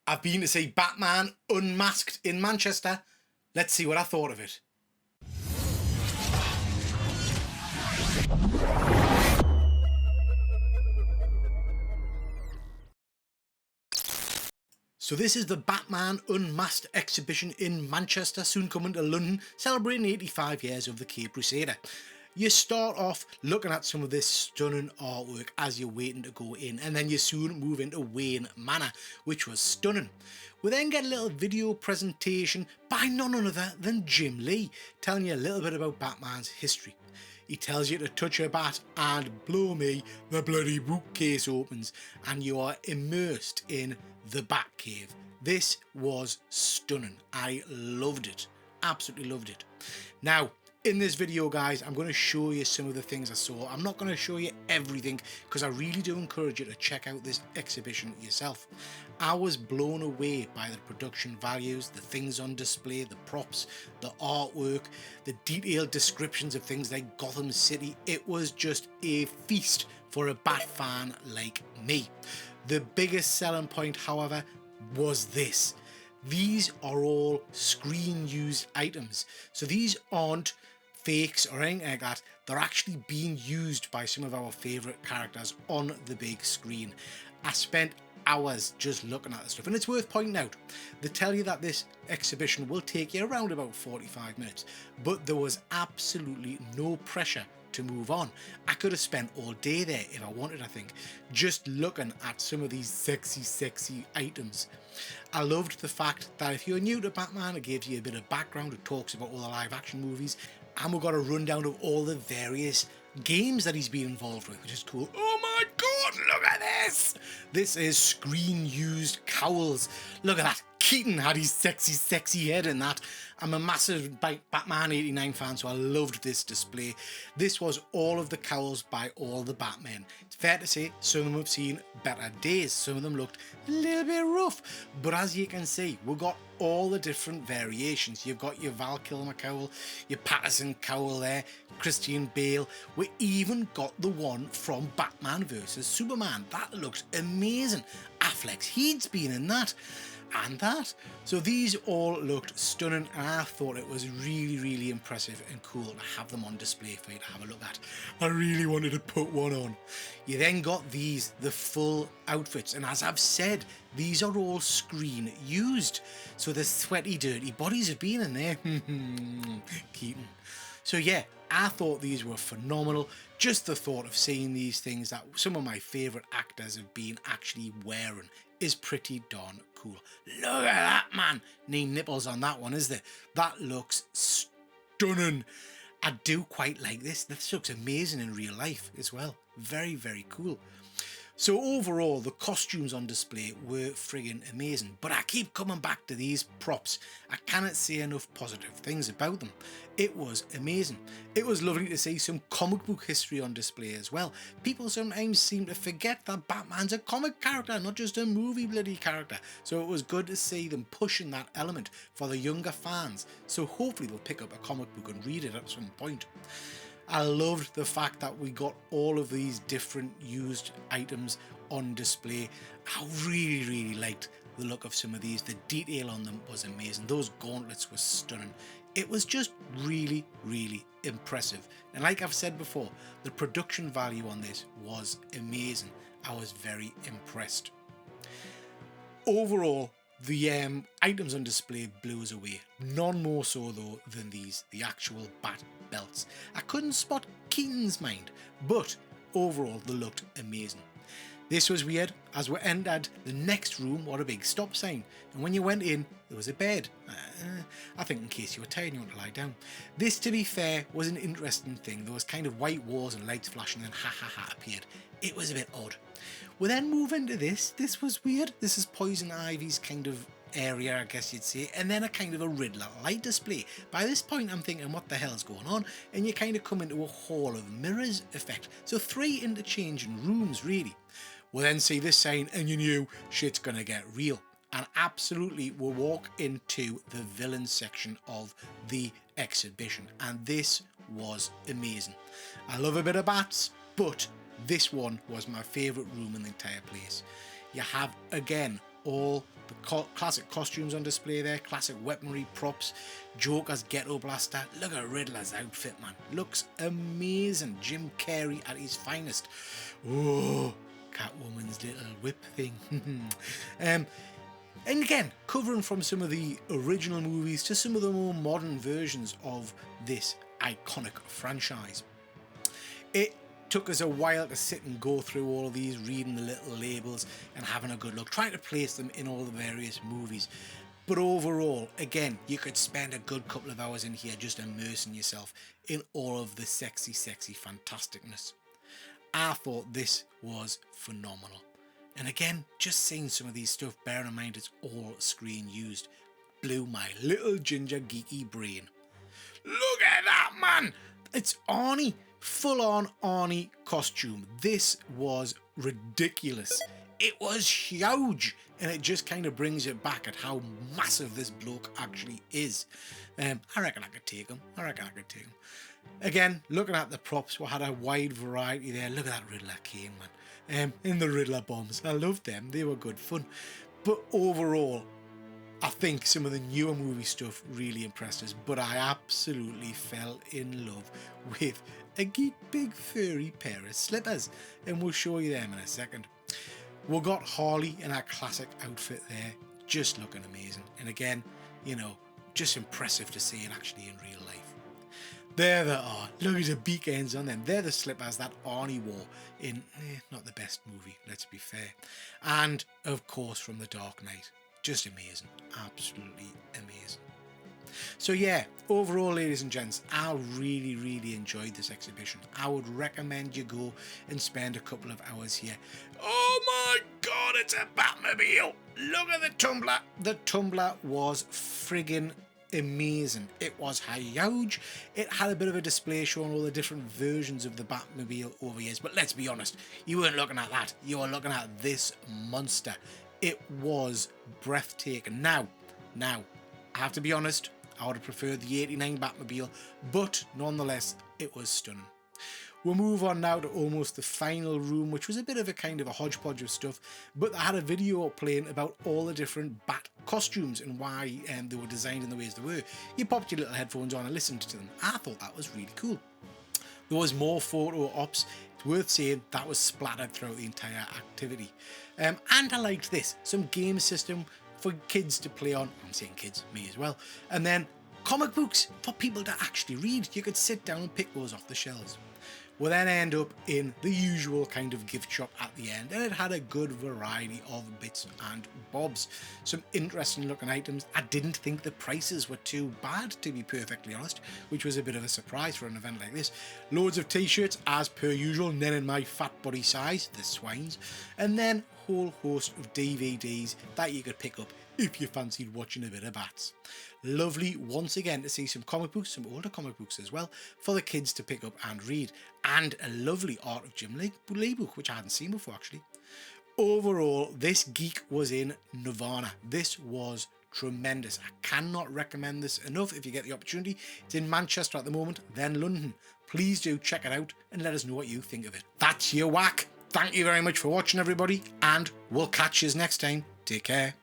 I've been to see Batman Unmasked in Manchester. Let's see what I thought of it. So this is the Batman Unmasked Exhibition in Manchester, soon coming to London, celebrating 85 years of the Cape Crusader. You start off looking at some of this stunning artwork as you're waiting to go in, and then you soon move into Wayne Manor, which was stunning. We then get a little video presentation by none other than Jim Lee, telling you a little bit about Batman's history. He tells you to touch a bat and blow me, the bloody bookcase opens and you are immersed in the Batcave. This was stunning. I loved it. Absolutely loved it. Now, in this video, guys, I'm going to show you some of the things I saw. I'm not going to show you everything because I really do encourage you to check out this exhibition yourself. I was blown away by the production values, the things on display, the props, the artwork, the detailed descriptions of things like Gotham City. It was just a feast for a Bat fan like me. The biggest selling point, however, was this. These are all screen used items. So these aren't fakes or anything like that. They're actually being used by some of our favourite characters on the big screen. I spent hours just looking at this stuff, and it's worth pointing out, they tell you that this exhibition will take you around about 45 minutes, but there was absolutely no pressure to move on. I could have spent all day there if I wanted, I think, just looking at some of these sexy items. I loved the fact that if you're new to Batman, it gives you a bit of background, it talks about all the live action movies, and we've got a rundown of all the various games that he's been involved with, which is cool. Oh my god, look at this! This is screen used cowls. Look at that. Keaton had his sexy head in that. I'm a massive Batman 89 fan, so I loved this display. This was all of the cowls by all the Batmen. It's fair to say some of them have seen better days. Some of them looked a little bit rough, but as you can see, we've got all the different variations. You've got your Val Kilmer cowl, your Patterson cowl there, Christian Bale. We even got the one from Batman vs Superman. That looked amazing. Affleck's he'd been in that. And that. So these all looked stunning, and I thought it was really impressive and cool to have them on display for you to have a look at. I really wanted to put one on. You then got these, the full outfits, and as I've said, these are all screen used. So the sweaty, dirty bodies have been in there. Keaton. So yeah, I thought these were phenomenal. Just the thought of seeing these things that some of my favourite actors have been actually wearing is pretty darn cool. Look at that, man. No nipples on that one, is there? That looks stunning. I do quite like this. This looks amazing in real life as well. Very cool. So overall, the costumes on display were friggin' amazing, but I keep coming back to these props. I cannot say enough positive things about them. It was amazing. It was lovely to see some comic book history on display as well. People sometimes seem to forget that Batman's a comic character, not just a movie bloody character. So it was good to see them pushing that element for the younger fans. So hopefully they'll pick up a comic book and read it at some point. I loved the fact that we got all of these different used items on display. I really liked the look of some of these. The detail on them was amazing. Those gauntlets were stunning. It was just really impressive. And like I've said before, the production value on this was amazing. I was very impressed. Overall, the items on display blew us away. None more so though than these, the actual bat belts. I couldn't spot Keaton's mind, but overall they looked amazing. This was weird, as we entered the next room, what a big stop sign, and when you went in, there was a bed. I think in case you were tired and you want to lie down. This, to be fair, was an interesting thing. There was kind of white walls and lights flashing and ha appeared. It was a bit odd. We then move into this. This was weird. This is Poison Ivy's kind of area, I guess you'd say, and then a kind of a Riddler light display. By this point I'm thinking, what the hell's going on? And you kind of come into a hall of mirrors effect. So 3 interchanging rooms really. We'll then see this sign and you knew shit's gonna get real. And absolutely we'll walk into the villain section of the exhibition, and this was amazing. I love a bit of bats, but this one was my favourite room in the entire place. You have, again, all The classic costumes on display there, classic weaponry, props, Joker's ghetto blaster. Look at Riddler's outfit, man. Looks amazing. Jim Carrey at his finest. Oh, Catwoman's little whip thing. And again, covering from some of the original movies to some of the more modern versions of this iconic franchise. It took us a while to sit and go through all of these, reading the little labels and having a good look, trying to place them in all the various movies. But overall, again, you could spend a good couple of hours in here just immersing yourself in all of the sexy fantasticness. I thought this was phenomenal. And again, just seeing some of these stuff, bearing in mind it's all screen used, blew my little ginger geeky brain. Look at that, man! It's Arnie. Full-on Arnie costume. This was ridiculous. It was huge, and it just kind of brings it back at how massive this bloke actually is. I reckon I could take him. Again, looking at the props, we had a wide variety there. Look at that Riddler cane, man. And the Riddler bombs. I loved them. They were good fun. But overall, I think some of the newer movie stuff really impressed us, but I absolutely fell in love with a big furry pair of slippers, and we'll show you them in a second. We got Harley in our classic outfit there, just looking amazing, and again, you know, just impressive to see it actually in real life. There they are. Look at the beak ends on them. They're the slippers that Arnie wore in not the best movie, let's be fair, and of course from The Dark Knight. Just amazing, absolutely amazing. So yeah, overall, ladies and gents, I really enjoyed this exhibition. I would recommend you go and spend a couple of hours here. Oh my god, it's a Batmobile! Look at the tumbler. The tumbler was friggin' amazing. It was huge. It had a bit of a display showing all the different versions of the Batmobile over years, but let's be honest, you weren't looking at that. You were looking at this monster. It was breathtaking. Now, I have to be honest, I would have preferred the 89 Batmobile, but nonetheless, it was stunning. We'll move on now to almost the final room, which was a bit of a kind of a hodgepodge of stuff, but they had a video playing about all the different Bat costumes and why they were designed in the ways they were. You popped your little headphones on and listened to them. I thought that was really cool. There was more photo ops. It's worth saying that was splattered throughout the entire activity. And I liked this. Some game system for kids to play on. I'm saying kids, me as well. And then comic books for people to actually read. You could sit down and pick those off the shelves. We'll then end up in the usual kind of gift shop at the end, and it had a good variety of bits and bobs. Some interesting looking items. I didn't think the prices were too bad, to be perfectly honest, which was a bit of a surprise for an event like this. Loads of t-shirts as per usual, none in my fat body size, the swines, and then a whole host of DVDs that you could pick up if you fancied watching a bit of Bats. Lovely once again to see some comic books, some older comic books as well, for the kids to pick up and read, and a lovely Art of Jim Lee book, which I hadn't seen before actually. Overall, this geek was in Nirvana. This was tremendous. I cannot recommend this enough if you get the opportunity. It's in Manchester at the moment, then London. Please do check it out and let us know what you think of it. That's your whack. Thank you very much for watching, everybody, and we'll catch you next time. Take care.